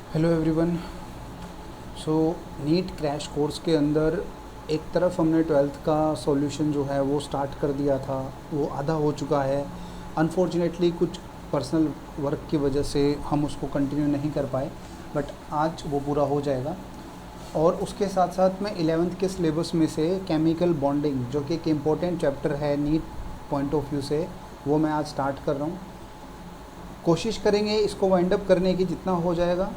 Hello everyone. So NEET crash course के अंदर एक तरफ हमने ट्वेल्थ का सॉल्यूशन जो है वो स्टार्ट कर दिया था, वो आधा हो चुका है। अनफॉर्चुनेटली कुछ पर्सनल वर्क की वजह से हम उसको कंटिन्यू नहीं कर पाए, बट आज वो पूरा हो जाएगा। और उसके साथ साथ मैं 11th के सिलेबस में से केमिकल बॉन्डिंग, जो कि एक इम्पोर्टेंट चैप्टर है नीट पॉइंट ऑफ व्यू से, वो मैं आज स्टार्ट कर रहा हूँ। कोशिश करेंगे इसको वाइंड अप करने की जितना हो जाएगा।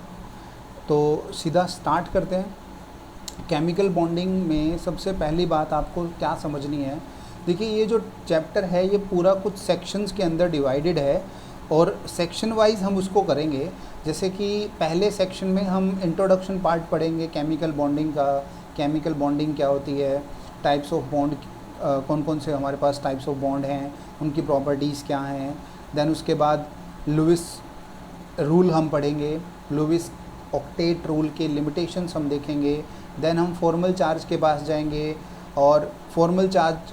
तो सीधा स्टार्ट करते हैं। केमिकल बॉन्डिंग में सबसे पहली बात आपको क्या समझनी है, देखिए ये जो चैप्टर है ये पूरा कुछ सेक्शंस के अंदर डिवाइडेड है और सेक्शन वाइज हम उसको करेंगे। जैसे कि पहले सेक्शन में हम इंट्रोडक्शन पार्ट पढ़ेंगे केमिकल बॉन्डिंग का, केमिकल बॉन्डिंग क्या होती है, टाइप्स ऑफ बॉन्ड, कौन कौन से हमारे पास टाइप्स ऑफ बॉन्ड हैं, उनकी प्रॉपर्टीज़ क्या हैं। देन उसके बाद लुइस रूल हम पढ़ेंगे, लुइस ऑक्टेट रूल के लिमिटेशंस हम देखेंगे। देन हम फॉर्मल चार्ज के पास जाएंगे और फॉर्मल चार्ज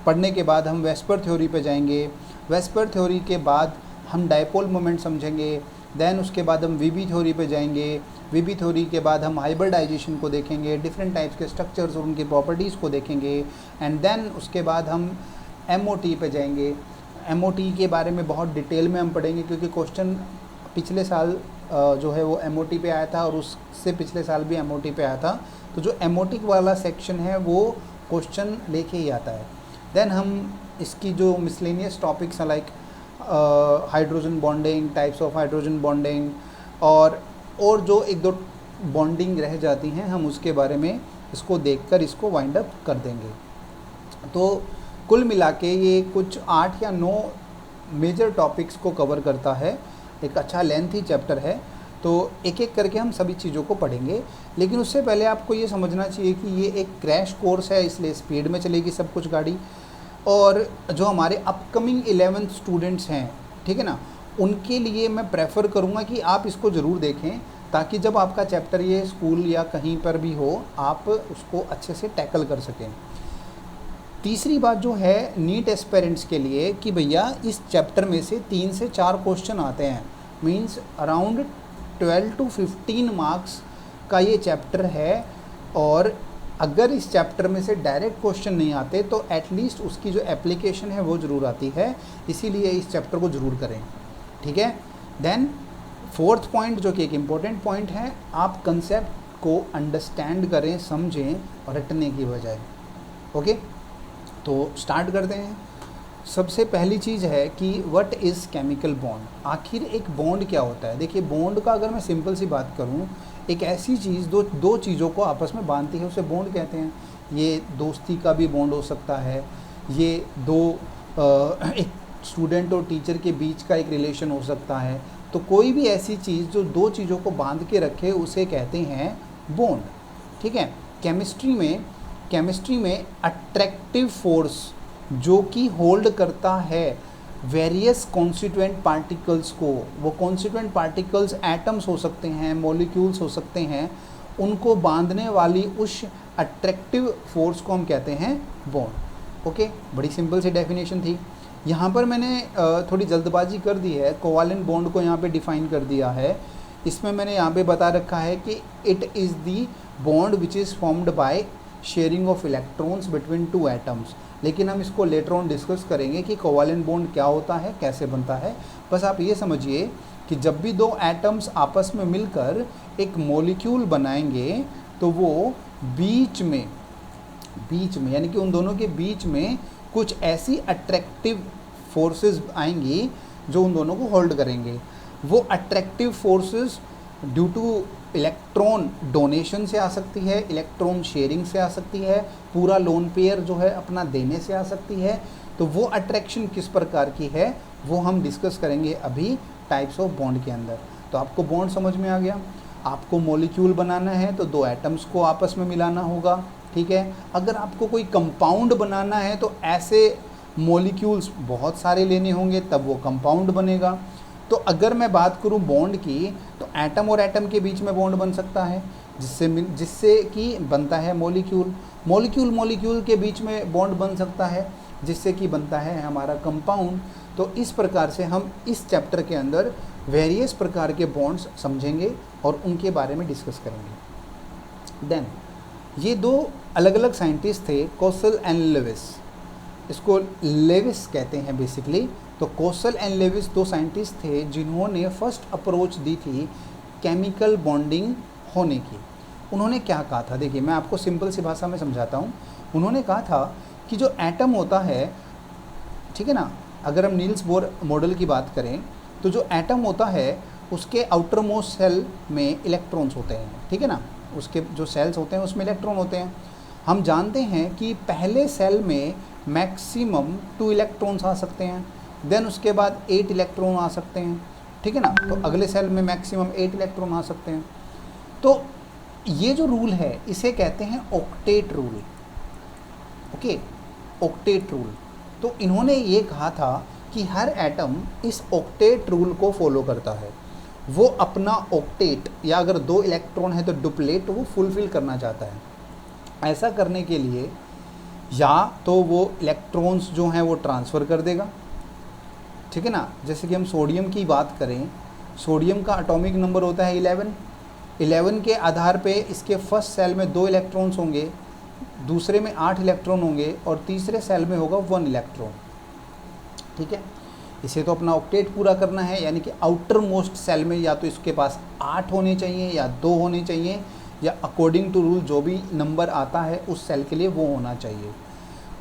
पढ़ने के बाद हम वेस्पर थ्योरी पे जाएंगे। वेस्पर थ्योरी के बाद हम डायपोल मोमेंट समझेंगे। देन उसके बाद हम वीबी थ्योरी पे जाएंगे। वीबी थ्योरी के बाद हम हाइब्रिडाइजेशन को देखेंगे, डिफरेंट टाइप्स के स्ट्रक्चर्स और उनकी प्रॉपर्टीज़ को देखेंगे। एंड देन उसके बाद हम एमओटी पे जाएंगे। एमओटी के बारे में बहुत डिटेल में हम पढ़ेंगे, क्योंकि क्वेश्चन पिछले साल जो है वो एमओटी पे आया था और उससे पिछले साल भी एमओटी पे आया था। तो जो एमओटी वाला सेक्शन है वो क्वेश्चन लेके ही आता है। देन हम इसकी जो मिसलेनियस टॉपिक्स हैं like hydrogen bonding, types of hydrogen bonding और जो एक दो बॉन्डिंग रह जाती हैं, हम उसके बारे में इसको देखकर इसको वाइंड अप कर देंगे। तो कुल मिला के ये कुछ 8 या 9 मेजर टॉपिक्स को कवर करता है। एक अच्छा लेंथी चैप्टर है, तो एक एक करके हम सभी चीज़ों को पढ़ेंगे। लेकिन उससे पहले आपको ये समझना चाहिए कि ये एक क्रैश कोर्स है, इसलिए स्पीड में चलेगी सब कुछ गाड़ी। और जो हमारे अपकमिंग 11th स्टूडेंट्स हैं, ठीक है ना, उनके लिए मैं प्रेफर करूँगा कि आप इसको ज़रूर देखें, ताकि जब आपका चैप्टर ये स्कूल या कहीं पर भी हो, आप उसको अच्छे से टैकल कर सकें। तीसरी बात जो है नीट एस्पेरेंट्स के लिए कि भैया इस चैप्टर में से 3 से 4 क्वेश्चन आते हैं, मींस अराउंड 12 to 15 मार्क्स का ये चैप्टर है। और अगर इस चैप्टर में से डायरेक्ट क्वेश्चन नहीं आते तो एटलीस्ट उसकी जो एप्लीकेशन है वो ज़रूर आती है, इसीलिए इस चैप्टर को ज़रूर करें, ठीक है। देन 4th पॉइंट जो कि एक इम्पोर्टेंट पॉइंट है, आप कंसेप्ट को अंडरस्टैंड करें, समझें और रटने की बजाय। ओके, तो स्टार्ट करते हैं। सबसे पहली चीज़ है कि व्हाट इज़ केमिकल बॉन्ड, आखिर एक बॉन्ड क्या होता है। देखिए बॉन्ड का अगर मैं सिंपल सी बात करूं, एक ऐसी चीज़ दो चीज़ों को आपस में बांधती है, उसे बॉन्ड कहते हैं। ये दोस्ती का भी बॉन्ड हो सकता है, ये एक स्टूडेंट और टीचर के बीच का एक रिलेशन हो सकता है। तो कोई भी ऐसी चीज़ जो दो चीज़ों को बांध के रखे उसे कहते हैं बॉन्ड, ठीक है। केमिस्ट्री में अट्रैक्टिव फोर्स जो कि होल्ड करता है वेरियस कॉन्स्टिट्यूएंट पार्टिकल्स को, वो कॉन्स्टिट्यूएंट पार्टिकल्स एटम्स हो सकते हैं, मॉलिक्यूल्स हो सकते हैं, उनको बांधने वाली उस अट्रैक्टिव फोर्स को हम कहते हैं बॉन्ड। ओके, बड़ी सिंपल सी डेफिनेशन थी। यहाँ पर मैंने थोड़ी जल्दबाजी कर दी है, कोवालेंट बॉन्ड को यहाँ पे डिफाइन कर दिया है। इसमें मैंने यहाँ पे बता रखा है कि it is the bond which is formed by sharing of electrons between 2 atoms. लेकिन हम इसको लेटर ऑन डिस्कस करेंगे कि कोवालेंट बॉन्ड क्या होता है, कैसे बनता है। बस आप ये समझिए कि जब भी 2 एटम्स आपस में मिलकर एक मॉलिक्यूल बनाएंगे तो वो बीच में यानी कि उन दोनों के बीच में कुछ ऐसी अट्रैक्टिव फोर्सेस आएंगी जो उन दोनों को होल्ड करेंगे। वो attractive forces due two electron donation से आ सकती है, इलेक्ट्रॉन शेयरिंग से आ सकती है, पूरा लोन पेयर जो है अपना देने से आ सकती है। तो वो अट्रैक्शन किस प्रकार की है वो हम डिस्कस करेंगे अभी टाइप्स ऑफ बॉन्ड के अंदर। तो आपको बॉन्ड समझ में आ गया। आपको मॉलिक्यूल बनाना है तो 2 एटम्स को आपस में मिलाना होगा, ठीक है। अगर आपको कोई कंपाउंड बनाना है तो ऐसे मॉलिक्यूल्स बहुत सारे लेने होंगे, तब वो कंपाउंड बनेगा। तो अगर मैं बात करूं बॉन्ड की, तो एटम और एटम के बीच में बॉन्ड बन सकता है, जिससे कि बनता है मॉलिक्यूल के बीच में बॉन्ड बन सकता है, जिससे कि बनता है हमारा कंपाउंड। तो इस प्रकार से हम इस चैप्टर के अंदर वेरियस प्रकार के बॉन्ड्स समझेंगे और उनके बारे में डिस्कस करेंगे। देन ये दो अलग अलग साइंटिस्ट थे, कोसल एंड लेविस, इसको लेविस कहते हैं बेसिकली। तो कोसल एंड लेविस दो साइंटिस्ट थे जिन्होंने फर्स्ट अप्रोच दी थी केमिकल बॉन्डिंग होने की। उन्होंने क्या कहा था, देखिए मैं आपको सिंपल सी भाषा में समझाता हूँ। उन्होंने कहा था कि जो एटम होता है, ठीक है ना, अगर हम नील्स बोर मॉडल की बात करें तो जो एटम होता है उसके आउटर मोस्ट सेल में इलेक्ट्रॉन्स होते हैं, ठीक है ना, उसके जो सेल्स होते हैं उसमें इलेक्ट्रॉन होते हैं। हम जानते हैं कि पहले सेल में मैक्सिमम 2 इलेक्ट्रॉन्स आ सकते हैं, देन उसके बाद 8 इलेक्ट्रॉन आ सकते हैं, ठीक है ना, तो अगले सेल में मैक्सिमम 8 इलेक्ट्रॉन आ सकते हैं। तो ये जो रूल है इसे कहते हैं octet rule, okay, octet rule. तो इन्होंने ये कहा था कि हर एटम इस ऑक्टेट रूल को फॉलो करता है। वो अपना ऑक्टेट, या अगर 2 इलेक्ट्रॉन है तो डुप्लेट, वो फुलफिल करना चाहता है। ऐसा करने के लिए या तो वो इलेक्ट्रॉन्स जो हैं वो ट्रांसफ़र कर देगा, ठीक है ना। जैसे कि हम सोडियम की बात करें, सोडियम का एटॉमिक नंबर होता है 11 के आधार पे इसके फर्स्ट सेल में 2 इलेक्ट्रॉन्स होंगे, दूसरे में 8 इलेक्ट्रॉन होंगे और तीसरे सेल में होगा 1 इलेक्ट्रॉन, ठीक है। इसे तो अपना ऑक्टेट पूरा करना है, यानी कि आउटर मोस्ट सेल में या तो इसके पास 8 होने चाहिए या 2 होने चाहिए, या अकॉर्डिंग टू रूल जो भी नंबर आता है उस सेल के लिए वो होना चाहिए।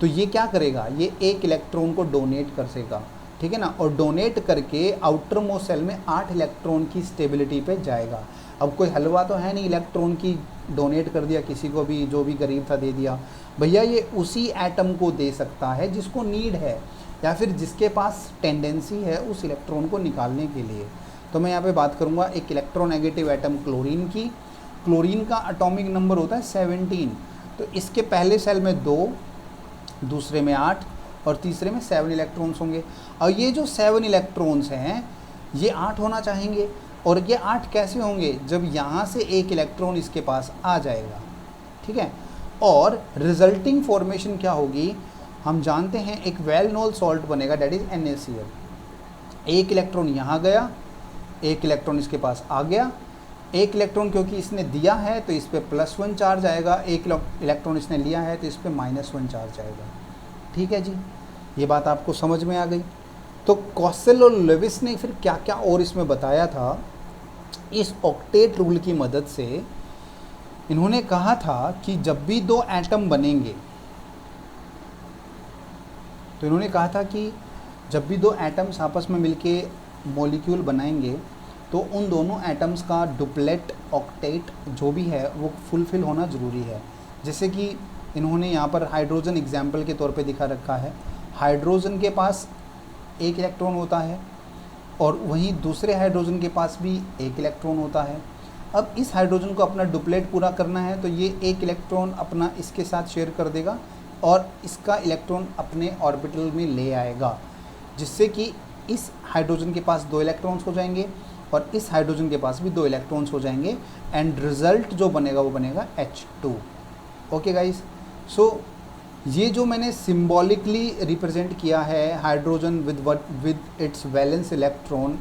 तो ये क्या करेगा, ये 1 इलेक्ट्रॉन को डोनेट कर सकेगा, ठीक है ना, और डोनेट करके आउटर मोस्ट सेल में 8 इलेक्ट्रॉन की स्टेबिलिटी पे जाएगा। अब कोई हलवा तो है नहीं, इलेक्ट्रॉन की डोनेट कर दिया किसी को भी, जो भी गरीब था दे दिया। भैया ये उसी एटम को दे सकता है जिसको नीड है, या फिर जिसके पास टेंडेंसी है उस इलेक्ट्रॉन को निकालने के लिए। तो मैं यहाँ पे बात करूँगा एक इलेक्ट्रोनेगेटिव एटम क्लोरीन की। क्लोरीन का एटॉमिक नंबर होता है 17। तो इसके पहले सेल में 2, दूसरे में 8 और तीसरे में 7 इलेक्ट्रॉन्स होंगे। और ये जो 7 इलेक्ट्रॉन्स हैं ये 8 होना चाहेंगे, और ये 8 कैसे होंगे, जब यहाँ से 1 इलेक्ट्रॉन इसके पास आ जाएगा, ठीक है। और रिजल्टिंग फॉर्मेशन क्या होगी, हम जानते हैं एक वेल नोन सॉल्ट बनेगा, डेट इज NaCl। 1 इलेक्ट्रॉन यहाँ गया, 1 इलेक्ट्रॉन इसके पास आ गया, 1 इलेक्ट्रॉन क्योंकि इसने दिया है तो इस पर +1 चार्ज आएगा, 1 इलेक्ट्रॉन इसने लिया है तो इस पर -1 चार्ज आएगा, ठीक है जी। ये बात आपको समझ में आ गई। तो कोसल और लेविस ने फिर क्या क्या और इसमें बताया था, इस ऑक्टेट रूल की मदद से इन्होंने कहा था कि जब भी 2 एटम बनेंगे, तो इन्होंने कहा था कि जब भी 2 एटम्स आपस में मिलके मॉलिक्यूल बनाएंगे तो उन दोनों एटम्स का डुप्लेट ऑक्टेट जो भी है वो फुलफिल होना ज़रूरी है। जैसे कि इन्होंने यहाँ पर हाइड्रोजन एग्जाम्पल के तौर पे दिखा रखा है। हाइड्रोजन के पास 1 इलेक्ट्रॉन होता है और वहीं दूसरे हाइड्रोजन के पास भी 1 इलेक्ट्रॉन होता है। अब इस हाइड्रोजन को अपना डुप्लेट पूरा करना है तो ये 1 इलेक्ट्रॉन अपना इसके साथ शेयर कर देगा और इसका इलेक्ट्रॉन अपने ऑर्बिटल में ले आएगा, जिससे कि इस हाइड्रोजन के पास 2 इलेक्ट्रॉन्स हो जाएंगे और इस हाइड्रोजन के पास भी 2 इलेक्ट्रॉन्स हो जाएंगे, एंड रिजल्ट जो बनेगा वो बनेगा H2। ओके गाइस, सो ये जो मैंने सिम्बॉलिकली रिप्रेजेंट किया है hydrogen with its valence electron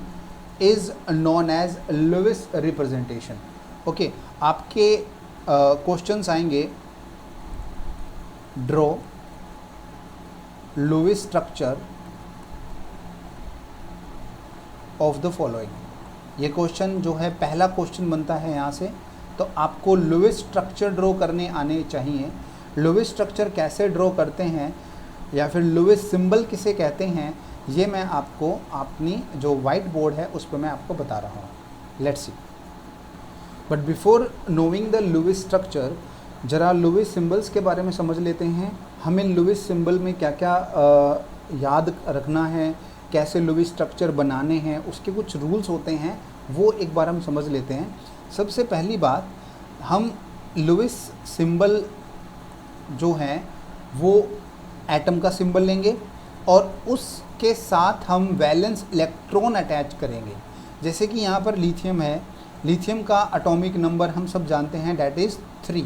is known as Lewis representation. Okay, आपके क्वेश्चंस आएंगे, draw Lewis structure of the following. ये क्वेश्चन जो है पहला क्वेश्चन बनता है यहाँ से, तो आपको लुईस स्ट्रक्चर ड्रॉ करने आने चाहिए। लुईस स्ट्रक्चर कैसे ड्रॉ करते हैं या फिर लुईस सिंबल किसे कहते हैं, ये मैं आपको अपनी जो वाइट बोर्ड है उस पर मैं आपको बता रहा हूँ। Let's see, but before knowing the Lewis structure, ज़रा लुईस सिंबल्स के बारे में समझ लेते हैं। हमें लुईस सिंबल में क्या क्या याद रखना है, कैसे लुईस स्ट्रक्चर बनाने हैं, उसके कुछ रूल्स होते हैं, वो एक बार हम समझ लेते हैं। सबसे पहली बात, हम लुईस सिंबल जो है वो एटम का सिंबल लेंगे और उसके साथ हम वैलेंस इलेक्ट्रॉन अटैच करेंगे। जैसे कि यहाँ पर लिथियम है, लिथियम का एटॉमिक नंबर हम सब जानते हैं, डैट इज़ 3।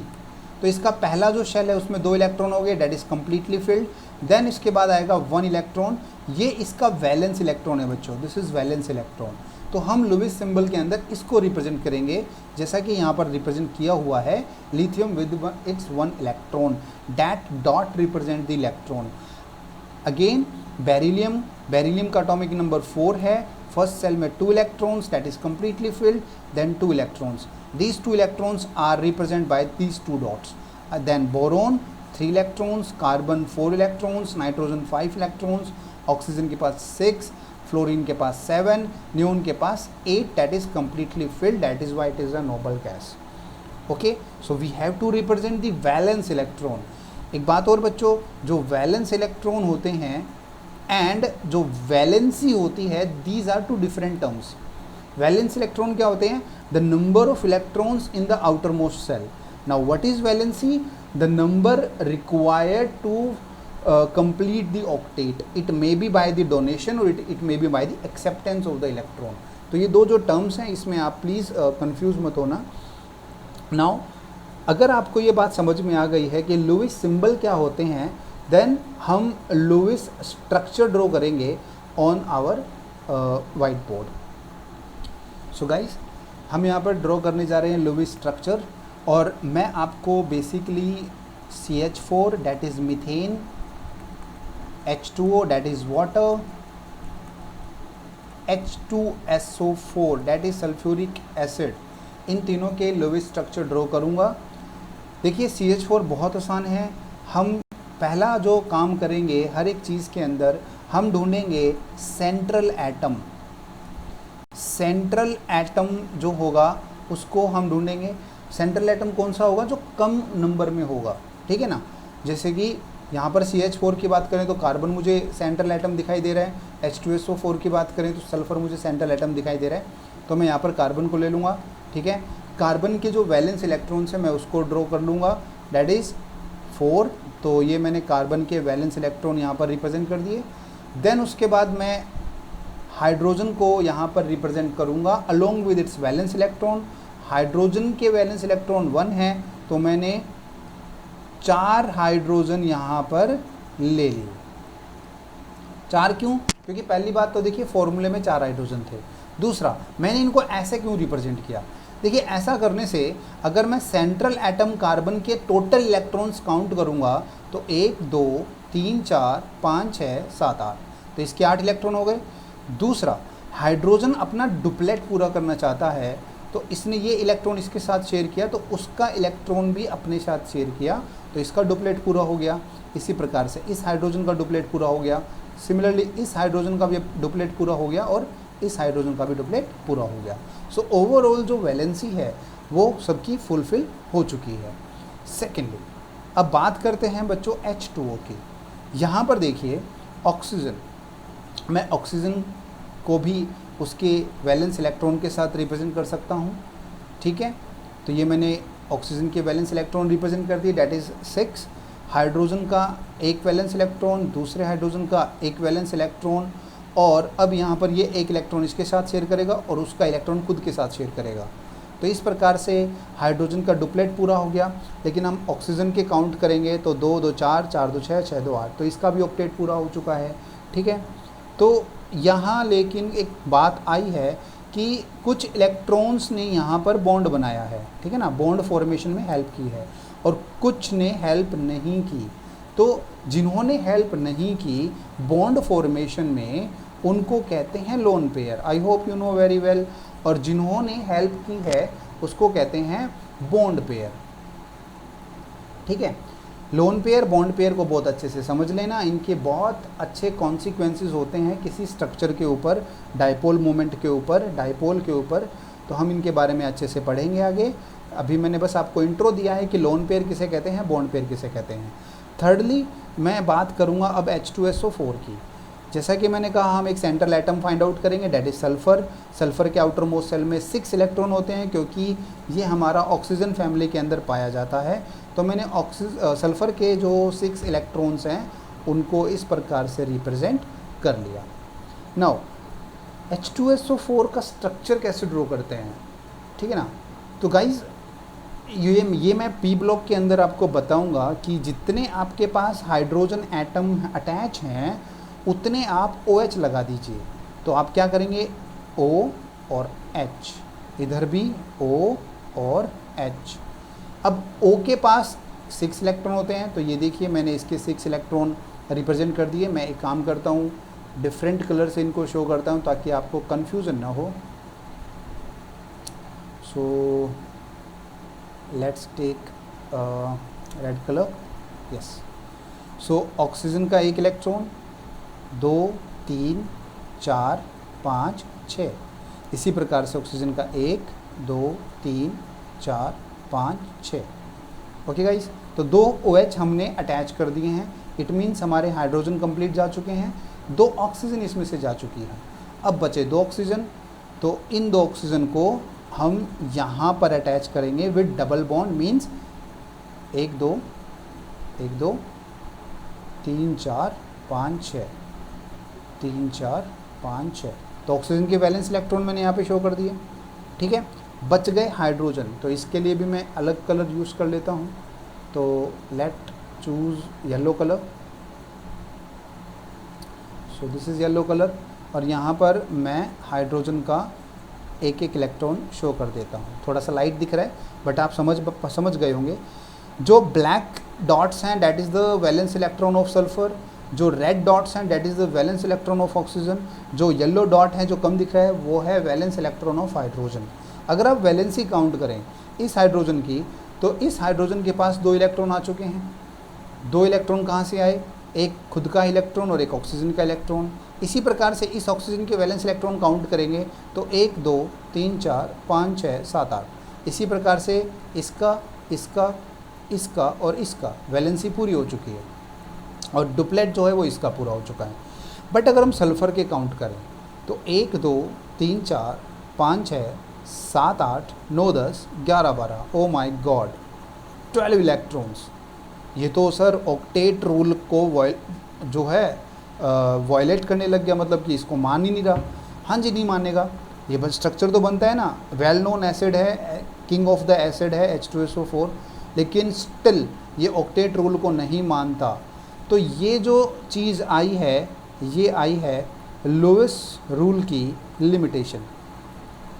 तो इसका पहला जो शेल है उसमें 2 इलेक्ट्रॉन हो गए, that is completely filled. Then इसके बाद आएगा 1 इलेक्ट्रॉन, ये इसका वैलेंस इलेक्ट्रॉन है बच्चों, दिस इज़ वैलेंस इलेक्ट्रॉन। तो हम लुईस सिंबल के अंदर इसको रिप्रेजेंट करेंगे, जैसा कि यहाँ पर रिप्रेजेंट किया हुआ है, lithium with its 1 electron, that dot represent the electron. Again beryllium का एटॉमिक नंबर 4 है, फर्स्ट सेल में 2 electrons, that is completely filled, then 2 electrons, these 2 electrons are represented by these 2 dots. Then boron 3 electrons, carbon 4 electrons, nitrogen 5 electrons, oxygen के पास 6, fluorine के पास 7, neon के पास 8, that is completely filled, that is why it is a noble gas. Okay, so we have to represent the valence electron. एक बात और बच्चों, जो valence electron होते हैं एंड जो वैलेंसी होती है, these are two different terms. Valence electron क्या होते हैं? The number of electrons in the outer most shell. Now what is valency? The number required to complete the octet. It may be by the donation or it may be by the acceptance of the electron. तो ये दो जो terms हैं, इसमें आप please confuse मत होना। Now अगर आपको ये बात समझ में आ गई है कि लुईस सिंबल क्या होते हैं, देन हम लुईस स्ट्रक्चर ड्रॉ करेंगे on our white board. So guys, हम यहाँ पर ड्रॉ करने जा रहे हैं लुईस स्ट्रक्चर, और मैं आपको basically CH4 that is methane, H2O that is water, H2SO4 that is sulfuric acid, इन तीनों के लुईस स्ट्रक्चर ड्रॉ करूँगा। देखिए CH4 बहुत आसान है। हम पहला जो काम करेंगे, हर एक चीज़ के अंदर हम ढूंढेंगे सेंट्रल एटम। सेंट्रल एटम जो होगा उसको हम ढूंढेंगे। सेंट्रल एटम कौन सा होगा? जो कम नंबर में होगा, ठीक है ना। जैसे कि यहाँ पर CH4 की बात करें तो कार्बन मुझे सेंट्रल एटम दिखाई दे रहा है, H2SO4 की बात करें तो सल्फ़र मुझे सेंट्रल एटम दिखाई दे रहा है, तो मैं यहाँ पर कार्बन को ले लूँगा, ठीक है। कार्बन के जो वैलेंस इलेक्ट्रॉन्स हैं मैं उसको ड्रॉ कर लूँगा, डैट इज़ 4। तो ये मैंने कार्बन के वैलेंस इलेक्ट्रॉन यहाँ पर रिप्रेजेंट कर दिए। देन उसके बाद मैं हाइड्रोजन को यहाँ पर रिप्रेजेंट करूँगा along with its valence electron. Hydrogen के वैलेंस इलेक्ट्रॉन 1 है, तो मैंने 4 हाइड्रोजन यहाँ पर ले लिए। 4 क्यों? क्योंकि पहली बात तो देखिए फॉर्मूले में 4 हाइड्रोजन थे। दूसरा, मैंने इनको ऐसे क्यों रिप्रेजेंट किया? देखिए ऐसा करने से अगर मैं सेंट्रल एटम कार्बन के टोटल इलेक्ट्रॉन्स काउंट करूँगा तो 1 2 3 4 5 6 7 8, तो इसके 8 इलेक्ट्रॉन हो गए। दूसरा, हाइड्रोजन अपना डुप्लेट पूरा करना चाहता है, तो इसने ये इलेक्ट्रॉन इसके साथ शेयर किया, तो उसका इलेक्ट्रॉन भी अपने साथ शेयर किया, तो इसका डुप्लेट पूरा हो गया। इसी प्रकार से इस हाइड्रोजन का डुप्लेट पूरा हो गया। सिमिलरली इस हाइड्रोजन का भी डुप्लेट पूरा हो गया और इस हाइड्रोजन का भी डुप्लेट पूरा हो गया। सो ओवरऑल जो वैलेंसी है वो सबकी फुलफिल हो चुकी है। सेकेंडली, अब बात करते हैं बच्चों H2O की। यहाँ पर देखिए ऑक्सीजन, मैं ऑक्सीजन को भी उसके वैलेंस इलेक्ट्रॉन के साथ रिप्रेजेंट कर सकता हूँ, ठीक है। तो ये मैंने ऑक्सीजन के वैलेंस इलेक्ट्रॉन रिप्रेजेंट कर दिए, डैट इज़ 6। हाइड्रोजन का एक वैलेंस इलेक्ट्रॉन, दूसरे हाइड्रोजन का एक वैलेंस इलेक्ट्रॉन, और अब यहाँ पर ये एक इलेक्ट्रॉन इसके साथ शेयर करेगा और उसका इलेक्ट्रॉन खुद के साथ शेयर करेगा। तो इस प्रकार से हाइड्रोजन का डुप्लेट पूरा हो गया। लेकिन हम ऑक्सीजन के काउंट करेंगे तो 2 2 4 4 2 6 6 2 8, तो इसका भी ऑक्टेट पूरा हो चुका है, ठीक है। तो यहाँ लेकिन एक बात आई है कि कुछ इलेक्ट्रॉन्स ने यहाँ पर बॉन्ड बनाया है, ठीक है ना, बॉन्ड फॉर्मेशन में हेल्प की है, और कुछ ने हेल्प नहीं की। तो जिन्होंने हेल्प नहीं की बॉन्ड फॉर्मेशन में, उनको कहते हैं lone pair. I hope you know very well. और जिन्होंने हेल्प की है उसको कहते हैं बॉन्ड पेयर, ठीक है। लोन पेयर, बॉन्ड पेयर को बहुत अच्छे से समझ लेना। इनके बहुत अच्छे कॉन्सिक्वेंसेस होते हैं किसी स्ट्रक्चर के ऊपर, डाइपोल मोमेंट के ऊपर, डाइपोल के ऊपर। तो हम इनके बारे में अच्छे से पढ़ेंगे आगे। अभी मैंने बस आपको इंट्रो दिया है कि लोन पेयर किसे कहते हैं, बॉन्ड पेयर किसे कहते हैं। थर्डली मैं बात करूँगा अब H2SO4 की। जैसा कि मैंने कहा, हम एक सेंट्रल एटम फाइंड आउट करेंगे, डैट इज सल्फ़र। सल्फ़र के आउटर मोस्ट सेल में 6 इलेक्ट्रॉन होते हैं, क्योंकि ये हमारा ऑक्सीजन फैमिली के अंदर पाया जाता है। तो मैंने सल्फ़र के जो 6 इलेक्ट्रॉन्स हैं उनको इस प्रकार से रिप्रेजेंट कर लिया। नाउ H2SO4 का स्ट्रक्चर कैसे ड्रॉ करते हैं, ठीक है ना। तो गाइज ये मैं P ब्लॉक के अंदर आपको बताऊंगा कि जितने आपके पास हाइड्रोजन एटम अटैच हैं उतने आप OH लगा दीजिए। तो आप क्या करेंगे, O और H, इधर भी O और H। अब O के पास 6 इलेक्ट्रॉन होते हैं, तो ये देखिए मैंने इसके 6 इलेक्ट्रॉन रिप्रेजेंट कर दिए। मैं एक काम करता हूँ, डिफरेंट कलर से इनको शो करता हूँ ताकि आपको कन्फ्यूज़न ना हो। So let's take red colour, yes. So oxygen का 1 इलेक्ट्रॉन, 2 3 4 5 6। इसी प्रकार से ऑक्सीजन का 1 2 3 4 5 6। ओके गाइस, तो 2 OH हमने अटैच कर दिए हैं। इट मीन्स हमारे हाइड्रोजन कंप्लीट जा चुके हैं, 2 ऑक्सीजन इसमें से जा चुकी है। अब बचे 2 ऑक्सीजन, तो इन 2 ऑक्सीजन को हम यहाँ पर अटैच करेंगे विद डबल बॉन्ड। मीन्स 1 2 3 4 5 6, 3 4 5 6। तो ऑक्सीजन के वैलेंस इलेक्ट्रॉन मैंने यहाँ पे शो कर दिए, ठीक है। बच गए हाइड्रोजन, तो इसके लिए भी मैं अलग कलर यूज़ कर लेता हूँ। तो let choose yellow colour. So this is yellow colour, और यहाँ पर मैं हाइड्रोजन का 1 इलेक्ट्रॉन शो कर देता हूँ। थोड़ा सा लाइट दिख रहा है, बट आप समझ गए होंगे। जो ब्लैक डॉट्स हैं that is the valence electron of sulphur, जो रेड डॉट्स हैं that is the valence electron of oxygen, जो येलो डॉट है जो कम दिख रहा है वो है वैलेंस इलेक्ट्रॉन ऑफ हाइड्रोजन। अगर आप वैलेंसी काउंट करें इस हाइड्रोजन की, तो इस हाइड्रोजन के पास 2 इलेक्ट्रॉन आ चुके हैं। 2 इलेक्ट्रॉन कहाँ से आए? एक खुद का इलेक्ट्रॉन और एक ऑक्सीजन का इलेक्ट्रॉन। इसी प्रकार से इस ऑक्सीजन के वैलेंस इलेक्ट्रॉन काउंट करेंगे तो 1 2 3 4 5 6 7 8। इसी प्रकार से इसका, इसका, इसका और इसका वैलेंसी पूरी हो चुकी है, और डुप्लेट जो है वो इसका पूरा हो चुका है। बट अगर हम सल्फ़र के काउंट करें तो 1 2 3 4 5 6 7 8 9 10 11 12, ओ माय गॉड, 12 इलेक्ट्रॉन्स। ये तो सर ऑक्टेट रूल को जो है वायलेट करने लग गया, मतलब कि इसको मान ही नहीं रहा। हाँ जी, नहीं मानेगा। ये बस स्ट्रक्चर तो बनता है ना, वेल नोन एसिड है, किंग ऑफ द एसिड है H2SO4, लेकिन स्टिल ये ऑक्टेट रूल को नहीं मानता। तो ये जो चीज़ आई है, ये आई है लुईस रूल की लिमिटेशन,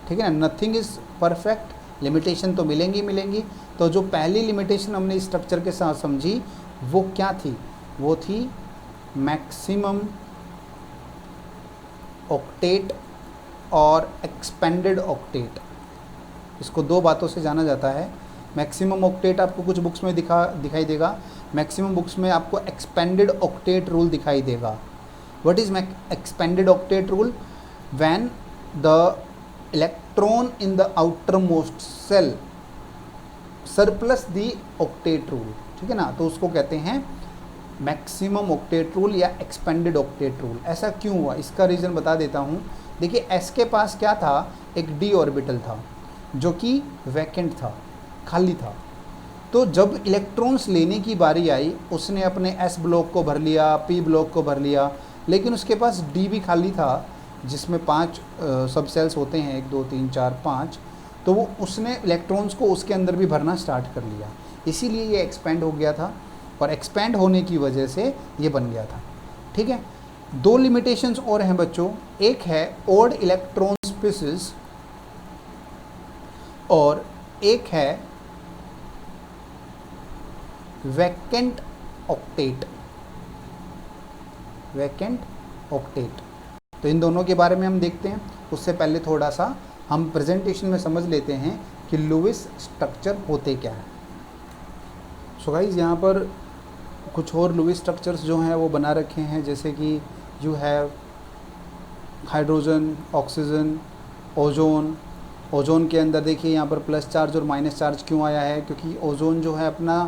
ठीक है ना। नथिंग इज़ परफेक्ट, लिमिटेशन तो मिलेंगी मिलेंगी। तो जो पहली लिमिटेशन हमने इस स्ट्रक्चर के साथ समझी वो क्या थी? वो थी मैक्सिमम ऑक्टेट और एक्सपेंडेड ऑक्टेट। इसको 2 बातों से जाना जाता है। मैक्सिमम ऑक्टेट आपको कुछ बुक्स में दिखाई देगा, मैक्सिमम बुक्स में आपको एक्सपेंडेड ऑक्टेट रूल दिखाई देगा। What is expanded octet rule? When the electron in the outer most shell surplus the octet rule, ठीक है ना। तो उसको कहते हैं मैक्सिमम ऑक्टेट रूल या एक्सपेंडेड ऑक्टेट रूल। ऐसा क्यों हुआ, इसका रीज़न बता देता हूँ। देखिए, S के पास क्या था? एक d ऑर्बिटल था जो कि वैकेंट था, खाली था। तो जब इलेक्ट्रॉन्स लेने की बारी आई, उसने अपने S ब्लॉक को भर लिया, P ब्लॉक को भर लिया, लेकिन उसके पास D भी खाली था जिसमें 5 सब सेल्स होते हैं, 1 2 3 4 5। तो वो उसने इलेक्ट्रॉन्स को उसके अंदर भी भरना स्टार्ट कर लिया, इसीलिए ये एक्सपेंड हो गया था, और एक्सपेंड होने की वजह से ये बन गया था, ठीक है। 2 लिमिटेशंस और हैं बच्चों, एक है ऑड इलेक्ट्रॉन स्पीसीज और एक है वैकेंट ऑक्टेट। वैकेंट ऑक्टेट, तो इन दोनों के बारे में हम देखते हैं। उससे पहले थोड़ा सा हम प्रेजेंटेशन में समझ लेते हैं कि लुईस स्ट्रक्चर होते क्या हैं। सो गाइस, यहाँ पर कुछ और लुईस स्ट्रक्चर्स जो हैं वो बना रखे हैं, जैसे कि you have hydrogen, oxygen, ozone. Ozone के अंदर देखिए यहाँ पर प्लस चार्ज और माइनस चार्ज क्यों आया है? क्योंकि ओजोन जो है अपना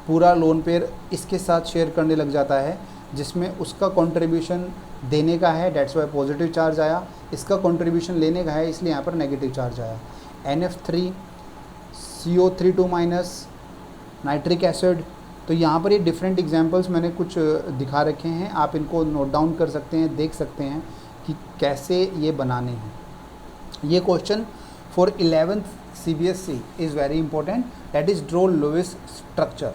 पूरा लोन पेयर इसके साथ शेयर करने लग जाता है, जिसमें उसका कंट्रीब्यूशन देने का है, डेट्स वाई पॉजिटिव चार्ज आया। इसका कंट्रीब्यूशन लेने का है, इसलिए यहाँ पर नेगेटिव चार्ज आया। NF3, CO3 minus, nitric acid. तो यहाँ पर ये डिफरेंट एग्जांपल्स मैंने कुछ दिखा रखे हैं, आप इनको नोट डाउन कर सकते हैं, देख सकते हैं कि कैसे ये बनाने हैं। ये question for 11th CBSE is very important, that is draw Lewis structure.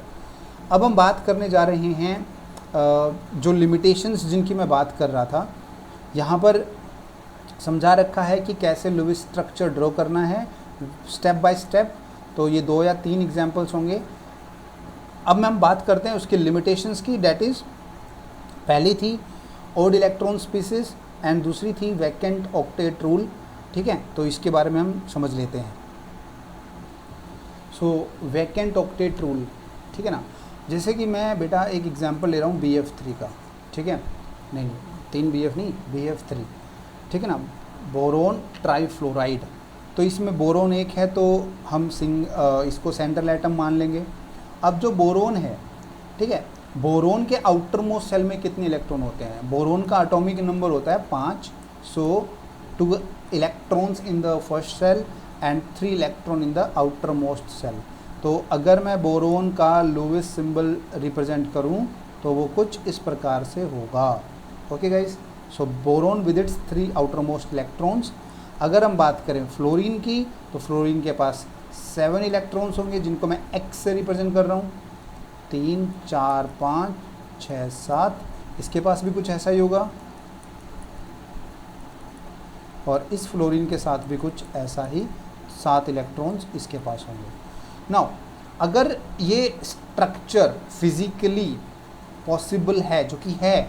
अब हम बात करने जा रहे हैं जो लिमिटेशंस जिनकी मैं बात कर रहा था। यहाँ पर समझा रखा है कि कैसे लुईस स्ट्रक्चर ड्रॉ करना है स्टेप बाय स्टेप। तो ये 2 या 3 एग्जांपल्स होंगे। अब हम बात करते हैं उसकी लिमिटेशंस की। डेट इज़ पहली थी ओड इलेक्ट्रॉन स्पीसीज एंड दूसरी थी वैकेंट ऑक्टेट रूल। ठीक है, तो इसके बारे में हम समझ लेते हैं। सो वैकेंट ऑक्टेट रूल, ठीक है ना। जैसे कि मैं बेटा एक एग्जांपल ले रहा हूँ BF3 का, ठीक है, नहीं 3 BF नहीं, BF3, ठीक है ना, बोरोन ट्राईफ्लोराइड। तो इसमें बोरोन एक है तो हम इसको सेंट्रल एटम मान लेंगे। अब जो बोरोन है, ठीक है, बोरोन के आउटर मोस्ट सेल में कितने इलेक्ट्रॉन होते हैं? बोरोन का एटॉमिक नंबर होता है 5। So 2 electrons in the first shell and 3 electron in the outer most shell. तो अगर मैं बोरोन का लुईस सिंबल रिप्रेजेंट करूं तो वो कुछ इस प्रकार से होगा। Okay guys, so boron with its 3 outer most electrons. अगर हम बात करें फ्लोरीन की, तो फ्लोरीन के पास 7 इलेक्ट्रॉन्स होंगे जिनको मैं X से रिप्रेजेंट कर रहा हूँ। 3 4 5 6 7, इसके पास भी कुछ ऐसा ही होगा और इस फ्लोरीन के साथ भी कुछ ऐसा ही 7 इलेक्ट्रॉन्स इसके पास होंगे। नाउ अगर ये स्ट्रक्चर फिजिकली पॉसिबल है, जो कि है,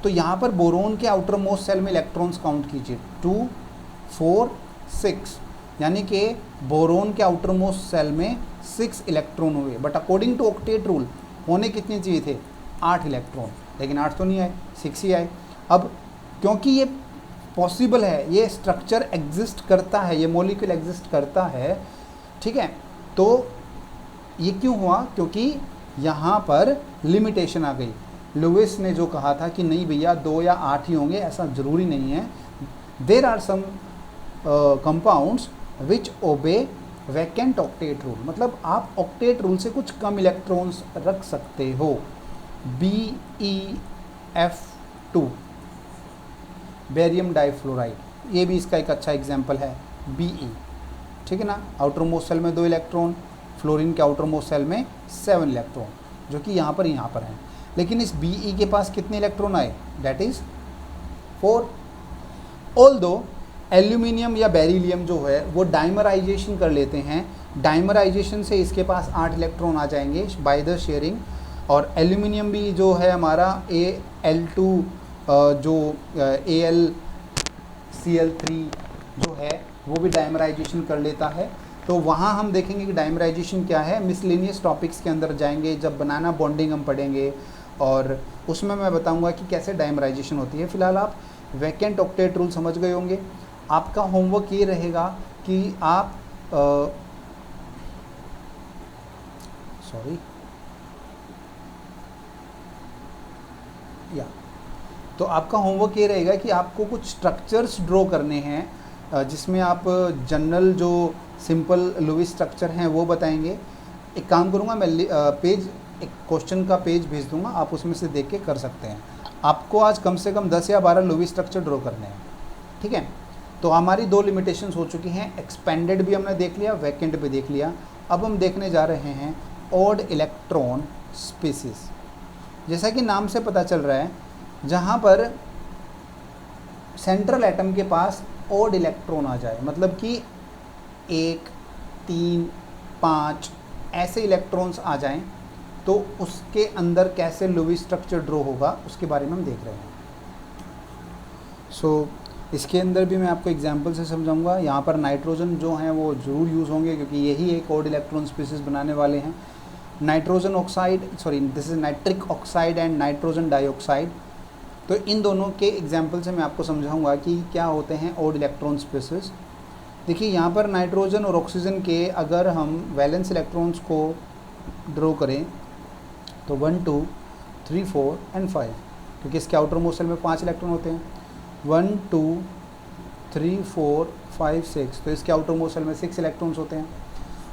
तो यहाँ पर बोरोन के आउटर मोस्ट सेल में इलेक्ट्रॉन्स काउंट कीजिए 2 4 6, यानी कि बोरोन के आउटर मोस्ट सेल में 6 इलेक्ट्रॉन हुए। But according to octet rule होने कितने चाहिए थे? 8 इलेक्ट्रॉन, लेकिन 8 तो नहीं आए, 6 ही आए। अब क्योंकि ये पॉसिबल है, ये स्ट्रक्चर एग्जिस्ट करता है, ये मॉलिक्यूल एग्जिस्ट करता है, ठीक है, तो ये क्यों हुआ? क्योंकि यहाँ पर लिमिटेशन आ गई। लुईस ने जो कहा था कि नहीं भैया 2 या 8 ही होंगे, ऐसा ज़रूरी नहीं है। There are some compounds which ओबे वैकेंट ऑक्टेट रूल, मतलब आप ऑक्टेट रूल से कुछ कम इलेक्ट्रॉन्स रख सकते हो। BeF2 बेरियम डाइफ्लोराइड, ये भी इसका एक अच्छा एग्जाम्पल है। Be, ठीक है ना, आउटर मोस्ट सेल में 2 इलेक्ट्रॉन, फ्लोरीन के आउटर मोस्ट सेल में 7 इलेक्ट्रॉन, जो कि यहाँ पर हैं। लेकिन इस Be के पास कितने इलेक्ट्रॉन आए? That is 4। ऑल्दो एल्यूमिनियम या बेरिलियम जो है वो डाइमराइजेशन कर लेते हैं, डाइमराइजेशन से इसके पास 8 इलेक्ट्रॉन आ जाएंगे बाय द शेयरिंग। और एल्यूमिनियम भी जो है हमारा Al2 जो AlCl3 जो है वो भी डाइमराइजेशन कर लेता है। तो वहाँ हम देखेंगे कि डाइमराइजेशन क्या है, मिसलेनियस टॉपिक्स के अंदर जाएंगे, जब बनाना बॉन्डिंग हम पढ़ेंगे और उसमें मैं बताऊंगा कि कैसे डाइमराइजेशन होती है। फिलहाल आप वैकेंट ऑक्टेट रूल समझ गए होंगे। आपका होमवर्क ये रहेगा कि आप तो आपका होमवर्क ये रहेगा कि आपको कुछ स्ट्रक्चर्स ड्रॉ करने हैं जिसमें आप जनरल जो सिंपल लुईस स्ट्रक्चर हैं वो बताएंगे। एक काम करूँगा मैं एक क्वेश्चन का पेज भेज दूँगा, आप उसमें से देख के कर सकते हैं। आपको आज कम से कम 10 या 12 लुईस स्ट्रक्चर ड्रॉ करने हैं, ठीक है। तो हमारी 2 लिमिटेशंस हो चुकी हैं, एक्सपेंडेड भी हमने देख लिया, वैकेंट भी देख लिया। अब हम देखने जा रहे हैं ऑड इलेक्ट्रॉन स्पीसीज। जैसा कि नाम से पता चल रहा है, जहाँ पर सेंट्रल एटम के पास ऑड इलेक्ट्रॉन आ जाए, मतलब कि 1 3 5 ऐसे इलेक्ट्रॉन्स आ जाएं, तो उसके अंदर कैसे लुईस स्ट्रक्चर ड्रॉ होगा उसके बारे में हम देख रहे हैं। इसके अंदर भी मैं आपको एग्जांपल से समझाऊंगा। यहाँ पर नाइट्रोजन जो हैं वो ज़रूर यूज़ होंगे क्योंकि यही एक ऑड इलेक्ट्रॉन स्पीसीज बनाने वाले हैं। Nitrogen oxide, this is nitric oxide and nitrogen dioxide. तो इन दोनों के एग्जाम्पल से मैं आपको समझाऊंगा कि क्या होते हैं ऑड इलेक्ट्रॉन स्पीसीज। देखिए यहाँ पर नाइट्रोजन और ऑक्सीजन के अगर हम वैलेंस इलेक्ट्रॉन्स को ड्रॉ करें तो 1 2 3 4 एंड 5, क्योंकि इसके आउटर मोस्ट सेल में 5 इलेक्ट्रॉन होते हैं। 1 2 3 4 5 6, तो इसके आउटर मोस्ट सेल में 6 इलेक्ट्रॉन्स होते हैं।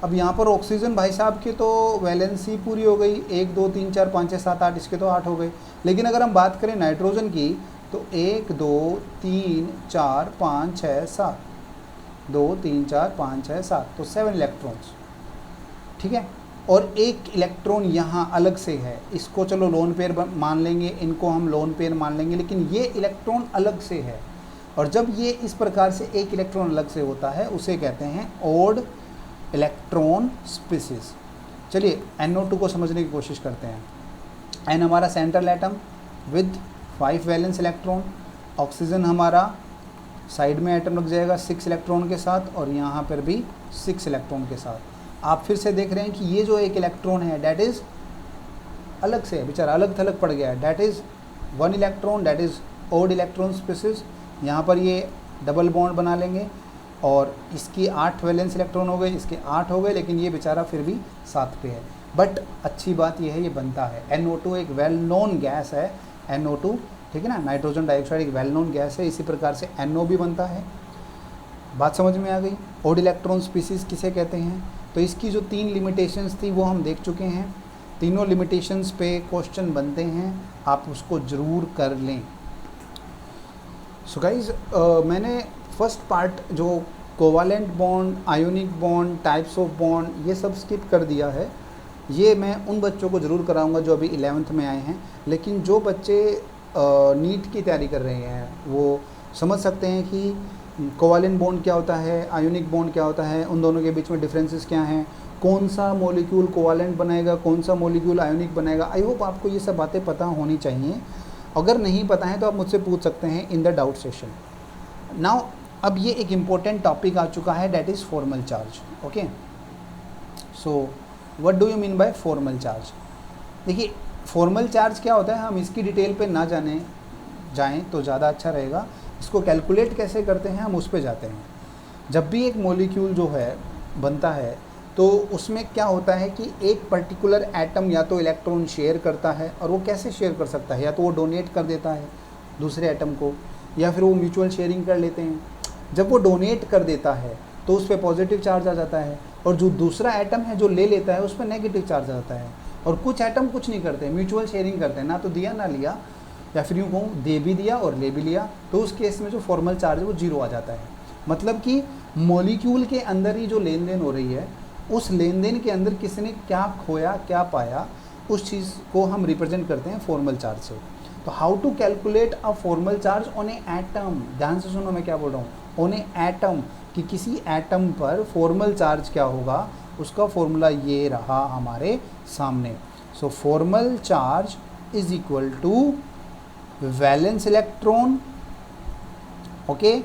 अब यहाँ पर ऑक्सीजन भाई साहब की तो वैलेंसी पूरी हो गई, 1 2 3 4 5 6 7 8, इसके तो 8 हो गए। लेकिन अगर हम बात करें नाइट्रोजन की तो 1 2 3 4 5 6 7, 2 3 4 5 6 7, तो 7 इलेक्ट्रॉन्स, ठीक है। और एक इलेक्ट्रॉन यहाँ अलग से है, इसको चलो लोन पेयर मान लेंगे, इनको हम लोन पेयर मान लेंगे, लेकिन ये इलेक्ट्रॉन अलग से है। और जब ये इस प्रकार से एक इलेक्ट्रॉन अलग से होता है उसे कहते हैं ओड इलेक्ट्रॉन स्पीसीज। चलिए NO2 को समझने की कोशिश करते हैं। N हमारा central atom with 5 valence electron, oxygen हमारा साइड में एटम लग जाएगा 6 इलेक्ट्रॉन के साथ, और यहाँ पर भी 6 इलेक्ट्रॉन के साथ। आप फिर से देख रहे हैं कि ये जो एक इलेक्ट्रॉन है डैट इज़ अलग से बेचारा अलग थलग पड़ गया है, that is 1 electron, that is odd electron species. यहाँ पर ये डबल बॉन्ड बना लेंगे और इसकी 8 वैलेंस इलेक्ट्रॉन हो गए, इसके 8 हो गए, लेकिन ये बेचारा फिर भी 7 पे है। बट अच्छी बात ये है ये बनता है। NO2 एक वेल नोन गैस है, NO2, ठीक है ना, नाइट्रोजन डाइऑक्साइड एक वेल नोन गैस है, इसी प्रकार से NO भी बनता है। बात समझ में आ गई। ओड इलेक्ट्रॉन स्पीसीज किसे कहते हैं? तो इसकी जो 3 लिमिटेशंस थी वो हम देख चुके हैं। तीनों लिमिटेशंस पे क्वेश्चन बनते हैं, आप उसको ज़रूर कर लें। सो गाइज मैंने फर्स्ट पार्ट जो covalent bond, ionic bond, types of bond, ये सब स्किप कर दिया है। ये मैं उन बच्चों को ज़रूर कराऊंगा जो अभी 11th में आए हैं, लेकिन जो बच्चे नीट की तैयारी कर रहे हैं वो समझ सकते हैं कि कोवालेंट बॉन्ड क्या होता है, आयोनिक बॉन्ड क्या होता है, उन दोनों के बीच में डिफरेंसेस क्या हैं, कौन सा मॉलिक्यूल कोवालेंट बनाएगा, कौन सा मॉलिक्यूल आयोनिक बनाएगा। आई होप आपको ये सब बातें पता होनी चाहिए। अगर नहीं पता है तो आप मुझसे पूछ सकते हैं in the doubt session. Now अब ये एक इम्पोर्टेंट टॉपिक आ चुका है, that is formal charge. Okay, so what do you mean by formal charge? देखिए फॉर्मल चार्ज क्या होता है, हम इसकी डिटेल पे ना जाएं तो ज़्यादा अच्छा रहेगा। इसको कैलकुलेट कैसे करते हैं हम उस पे जाते हैं। जब भी एक मॉलिक्यूल जो है बनता है तो उसमें क्या होता है कि एक पर्टिकुलर एटम या तो इलेक्ट्रॉन शेयर करता है, और वो कैसे शेयर कर सकता है, या तो वो डोनेट कर देता है दूसरे एटम को, या फिर वो म्यूचुअल शेयरिंग कर लेते हैं। जब वो डोनेट कर देता है तो उस पर पॉजिटिव चार्ज आ जाता है, और जो दूसरा एटम है जो ले लेता है उस पर नेगेटिव चार्ज आ जाता है। और कुछ एटम कुछ नहीं करते, म्यूचुअल शेयरिंग करते हैं, ना तो दिया ना लिया, या फिर यूँ कहूँ दे भी दिया और ले भी लिया, तो उस केस में जो फॉर्मल चार्ज है वो 0 आ जाता है। मतलब कि मॉलिक्यूल के अंदर ही जो लेन देन हो रही है, उस लेन देन के अंदर किसने क्या खोया क्या पाया, उस चीज़ को हम रिप्रेजेंट करते हैं फॉर्मल चार्ज से। तो how to calculate a formal charge on a atom, ध्यान से सुनो मैं क्या बोल रहा हूँ, ऑन ए एटम, कि किसी एटम पर फॉर्मल चार्ज क्या होगा, उसका फॉर्मूला ये रहा हमारे सामने। So formal charge is equal to valence electron, okay,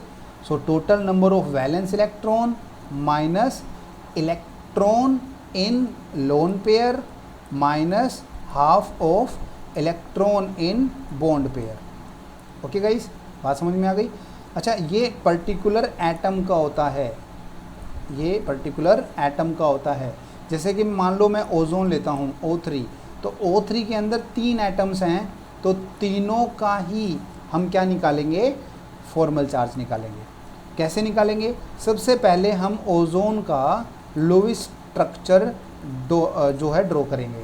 so total number of valence electron minus electron in lone pair minus half of electron in bond pair. Okay guys, बात समझ में आ गई। अच्छा, ये पर्टिकुलर एटम का होता है, ये पर्टिकुलर एटम का होता है। जैसे कि मान लो मैं ओजोन लेता हूँ O3, तो O3 के अंदर 3 एटम्स हैं, तो तीनों का ही हम क्या निकालेंगे, फॉर्मल चार्ज निकालेंगे। कैसे निकालेंगे? सबसे पहले हम ओजोन का लोवेस्ट स्ट्रक्चर जो है ड्रॉ करेंगे।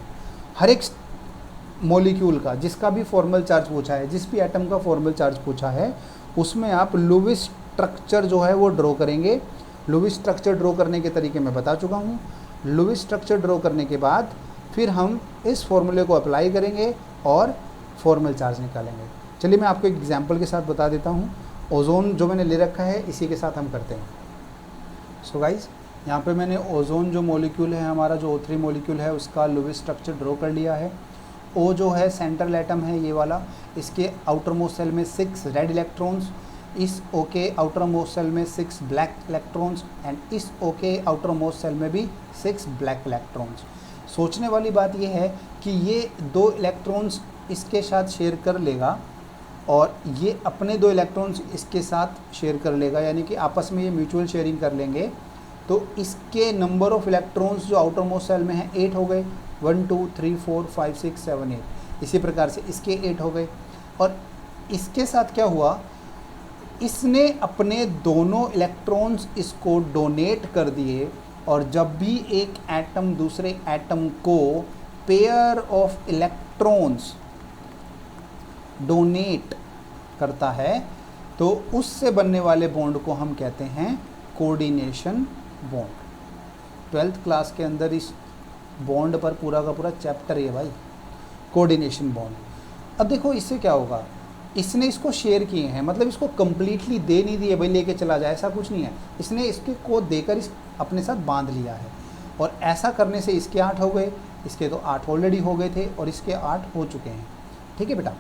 हर एक मॉलिक्यूल का जिसका भी फॉर्मल चार्ज पूछा है, जिस भी एटम का फॉर्मल चार्ज पूछा है, उसमें आप लोवेस्ट स्ट्रक्चर जो है वो ड्रॉ करेंगे। लोवेस्ट स्ट्रक्चर ड्रॉ करने के तरीके मैं बता चुका हूँ। लोवेस्ट स्ट्रक्चर ड्रॉ करने के बाद फिर हम इस फॉर्मूले को अप्लाई करेंगे और फॉर्मल चार्ज निकालेंगे। चलिए मैं आपको एक एग्जांपल के साथ बता देता हूँ। ओजोन जो मैंने ले रखा है इसी के साथ हम करते हैं। सो गाइज, यहाँ पे मैंने ओजोन जो मॉलिक्यूल है हमारा, जो O3 मॉलिक्यूल है, उसका लोवेस्ट स्ट्रक्चर ड्रॉ कर लिया है। O जो है सेंट्रल एटम है ये वाला, इसके आउटर मोस्ट सेल में 6 रेड इलेक्ट्रॉन्स, इस O के आउटर मोस्ट सेल में 6 ब्लैक इलेक्ट्रॉन्स, एंड इस O के आउटर मोस्ट सेल में भी 6 ब्लैक इलेक्ट्रॉन्स। सोचने वाली बात यह है कि ये 2 इलेक्ट्रॉन्स इसके साथ शेयर कर लेगा और ये अपने 2 इलेक्ट्रॉन्स इसके साथ शेयर कर लेगा, यानी कि आपस में ये म्यूचुअल शेयरिंग कर लेंगे। तो इसके नंबर ऑफ इलेक्ट्रॉन्स जो आउटर मोस्ट सेल में है 8 हो गए, 1 2 3 4 5 6 7 8। इसी प्रकार से इसके 8 हो गए। और इसके साथ क्या हुआ, इसने अपने दोनों इलेक्ट्रॉन्स इसको डोनेट कर दिए, और जब भी एक एटम दूसरे एटम को पेयर ऑफ इलेक्ट्रॉन्स डोनेट करता है तो उससे बनने वाले बॉन्ड को हम कहते हैं कोऑर्डिनेशन बॉन्ड। 12th क्लास के अंदर इस बॉन्ड पर पूरा का पूरा चैप्टर है भाई, कोऑर्डिनेशन बॉन्ड। अब देखो इससे क्या होगा, इसने इसको शेयर किए हैं, मतलब इसको कम्प्लीटली दे नहीं दिए भाई लेके चला जाए, ऐसा कुछ नहीं है। इसने इसके को देकर इस अपने साथ बांध लिया है, और ऐसा करने से इसके 8 हो गए, इसके तो 8 ऑलरेडी हो गए थे और इसके 8 हो चुके हैं। ठीक है बेटा,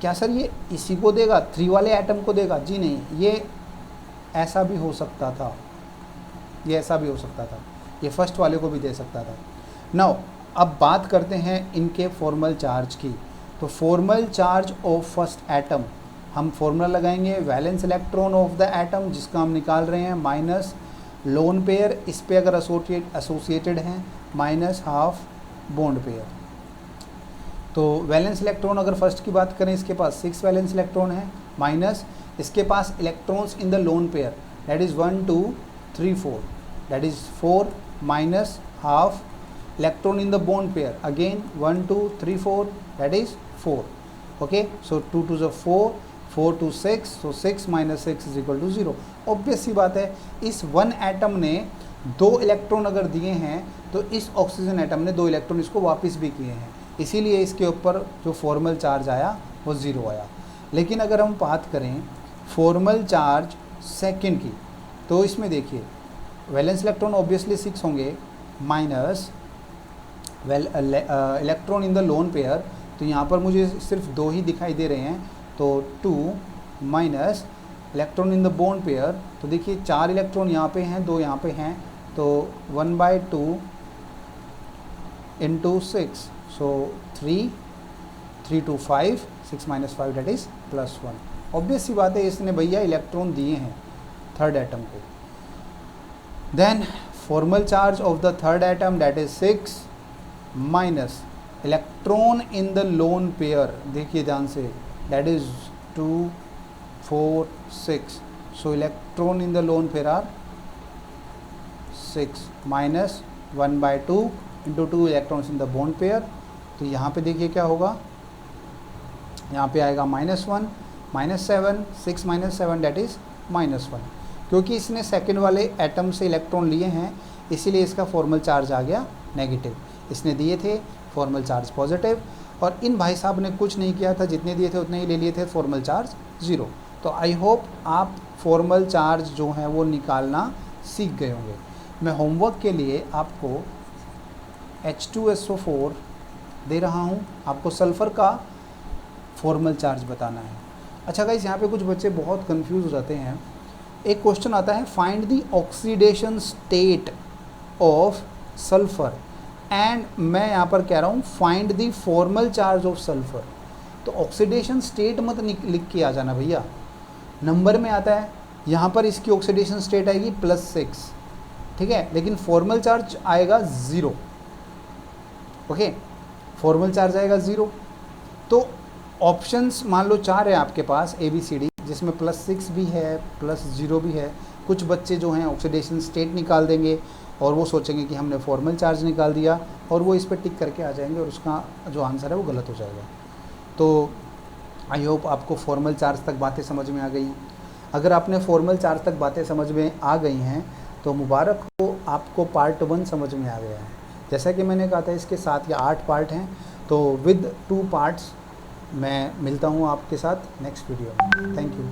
क्या सर ये इसी को देगा, 3 वाले एटम को देगा? जी नहीं, ये ऐसा भी हो सकता था, ये ऐसा भी हो सकता था, ये फर्स्ट वाले को भी दे सकता था। नाउ अब बात करते हैं इनके फॉर्मल चार्ज की। तो formal charge of first atom, हम फॉर्मूला लगाएंगे valence electron of the atom, जिसका हम निकाल रहे हैं माइनस लोन पेयर, इस पे अगर एसोसिएटेड हैं माइनस हाफ बॉन्ड पेयर। तो वैलेंस इलेक्ट्रॉन अगर फर्स्ट की बात करें, इसके पास 6 वैलेंस इलेक्ट्रॉन है, माइनस इसके पास electrons in the lone pair that is 1 2 3 4, that is 4 minus half electron in the bond pair, again 1 2 3 4, that is 4। Okay, so 2 2 4, 4 2 6, so 6 minus 6 is equal to 0। Obvious सी बात है, इस वन एटम ने 2 electron अगर दिए हैं तो इस ऑक्सीजन एटम ने 2 इलेक्ट्रॉन इसको वापस भी किए हैं, इसीलिए इसके ऊपर जो फॉर्मल चार्ज आया वो 0 आया। लेकिन अगर हम बात करें फॉर्मल चार्ज सेकंड की, तो इसमें देखिए वैलेंस इलेक्ट्रॉन ऑब्वियसली 6 होंगे, minus electron in the lone pair, तो यहाँ पर मुझे सिर्फ 2 ही दिखाई दे रहे हैं, तो 2 minus electron in the bond pair, तो देखिए 4 इलेक्ट्रॉन यहाँ पे हैं, 2 यहाँ पे हैं, तो 1/2 into 6, so 3 3 2 5, 6 minus 5 that is +1। Obvious सी बात है, इसने भैया इलेक्ट्रॉन दिए हैं थर्ड एटम को। Then formal charge of the third atom that is 6 minus electron in the lone pair, देखिए ध्यान से, that is 2 4 6, so electron in the lone pair are 6 minus 1/2 into 2 electrons in the bond pair, तो यहाँ पे देखिए क्या होगा, यहाँ पे आएगा -1 -7, 6 माइनस 7 दैट इज़ -1। क्योंकि इसने सेकंड वाले एटम से इलेक्ट्रॉन लिए हैं, इसीलिए इसका फॉर्मल चार्ज आ गया नेगेटिव, इसने दिए थे फॉर्मल चार्ज पॉजिटिव, और इन भाई साहब ने कुछ नहीं किया था, जितने दिए थे उतने ही ले लिए थे, फॉर्मल चार्ज 0। तो आई होप आप फॉर्मल चार्ज जो है वो निकालना सीख गए होंगे। मैं होमवर्क के लिए आपको H2SO4 दे रहा हूँ, आपको सल्फ़र का फॉर्मल चार्ज बताना है। अच्छा गाइस, यहाँ पे कुछ बच्चे बहुत कंफ्यूज रहते हैं। एक क्वेश्चन आता है, find the oxidation state of sulphur, and मैं यहाँ पर कह रहा हूँ find the formal charge of sulphur. तो ऑक्सीडेशन स्टेट मत लिख के आ जाना भैया, नंबर में आता है, यहाँ पर इसकी ऑक्सीडेशन स्टेट आएगी +6, ठीक है, लेकिन फॉर्मल चार्ज आएगा 0। ओके, फॉर्मल चार्ज आएगा 0। तो ऑप्शंस मान लो 4 है आपके पास ABCD, जिसमें +6 भी है +0 भी है। कुछ बच्चे जो हैं ऑक्सीडेशन स्टेट निकाल देंगे और वो सोचेंगे कि हमने फॉर्मल चार्ज निकाल दिया, और वो इस पर टिक करके आ जाएंगे और उसका जो आंसर है वो गलत हो जाएगा। तो आई होप आपको फॉर्मल चार्ज तक बातें समझ में आ गई। अगर आपने फॉर्मल चार्ज तक बातें समझ में आ गई हैं तो मुबारक हो, आपको पार्ट 1 समझ में आ गया है। जैसा कि मैंने कहा था, इसके 7 या 8 पार्ट हैं, तो विद 2 पार्ट्स मैं मिलता हूँ आपके साथ नेक्स्ट वीडियो में। Thank you.